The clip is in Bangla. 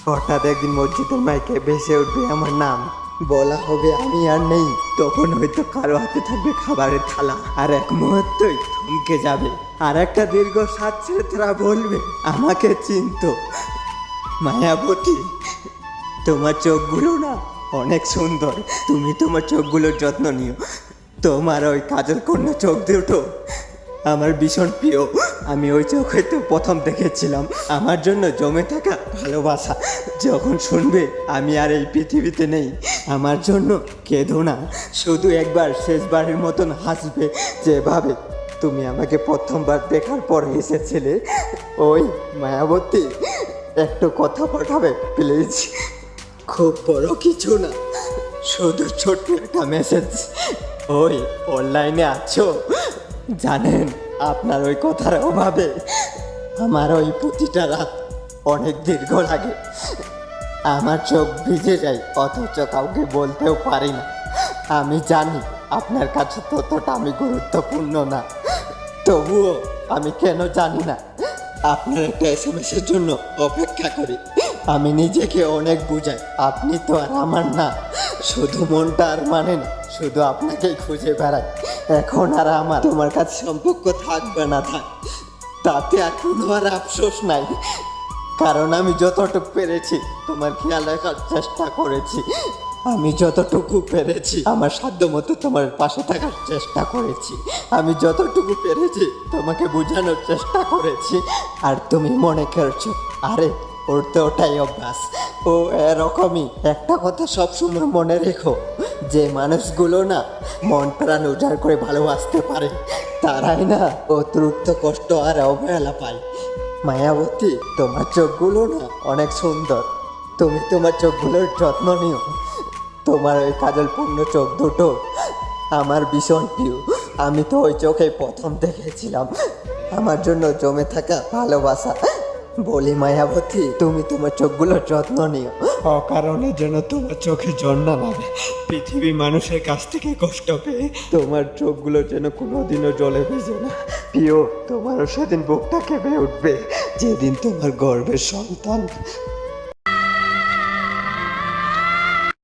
হঠাৎ একদিন মসজিদের মাইকে ভেসে উঠবে আমার নাম, বলা হবে আমি আর নেই। তখন হয়তো কারো হাতে থাকবে খাবারের থালা, আর এক মুহূর্তই থমকে যাবে। আর একটা দীর্ঘ শ্বাস ছেড়ে তারা বলবে আমাকে চিনতো। মায়াবতী, তোমার চোখগুলো না অনেক সুন্দর। তুমি তোমার চোখগুলোর যত্ন নিও। তোমার ওই কাজল কন্যা চোখ দুটো আমার ভীষণ প্রিয়। আমি ওই চোখ হয়তো প্রথম দেখেছিলাম। আমার জন্য জমে থাকা ভালোবাসা। যখন শুনবে আমি আর এই পৃথিবীতে নেই, আমার জন্য কেঁদো না। শুধু একবার শেষবারের মতন হাসবে, যেভাবে তুমি আমাকে প্রথমবার দেখার পর হেসেছিলে। ওই মায়াবতী, একটু কথা পাঠাবে প্লিজ। খুব বড় কিছু না, শুধু ছোট্ট একটা মেসেজ। ওই অনলাইনে আছো? জানেন, আপনার ওই কথার অভাবে আমার ওই প্রতিটা রাত অনেক দীর্ঘ লাগে। আমার চোখ ভিজে যায়, অথচ কাউকে বলতেও পারি না। আমি জানি আপনার কাছে ততটা আমি গুরুত্বপূর্ণ না, তবুও আমি কেন জানি না আপনার একটা এসএমএসের জন্য অপেক্ষা করি। আমি নিজেকে অনেক বুঝাই, আপনি তো আর আমার না। শুধু মনটা আর মানে না, শুধু আপনাকেই খুঁজে বেড়াই। এখন আর আমার তোমার কাছে সম্পর্ক থাকবে না থাক, তাতে আর কোনো আর আফসোস নাই। কারণ আমি যতটুকু পেরেছি তোমার খেয়াল রাখার চেষ্টা করেছি। আমি যতটুকু পেরেছি আমার সাধ্য মতো তোমার পাশে থাকার চেষ্টা করেছি। আমি যতটুকু পেরেছি তোমাকে বোঝানোর চেষ্টা করেছি। আর তুমি মনে করছো আরে ওর তো ওটাই অভ্যাস, ও এরকমই। একটা কথা সবসময় মনে রেখো, যে মানুষগুলো না মন প্রাণ উজাড় করে ভালোবাসতে পারে, তারাই না অতিরিক্ত কষ্ট আর অবহেলা পায়। মায়াবতী, তোমার চোখগুলো না অনেক সুন্দর। তুমি তোমার চোখগুলোর যত্ন নিও। তোমার ওই কাজলপূর্ণ চোখ দুটো আমার ভীষণ প্রিয়। আমি তো ওই চোখে প্রথম দেখেছিলাম আমার জন্য জমে থাকা ভালোবাসা। বলি মায়াবতী, তুমি তোমার চোখগুলোর যত্ন নিও। অকারণে যেন তোমার চোখে জল না লাগে। পৃথিবী মানুষের কাছ থেকে কষ্ট পেয়ে তোমার চোখগুলো যেন কোনোদিনও জলে ভিজে না। প্রিয়, তোমারও সেদিন বুকটা কেঁপে উঠবে, যেদিন তোমার গর্ভের সন্তান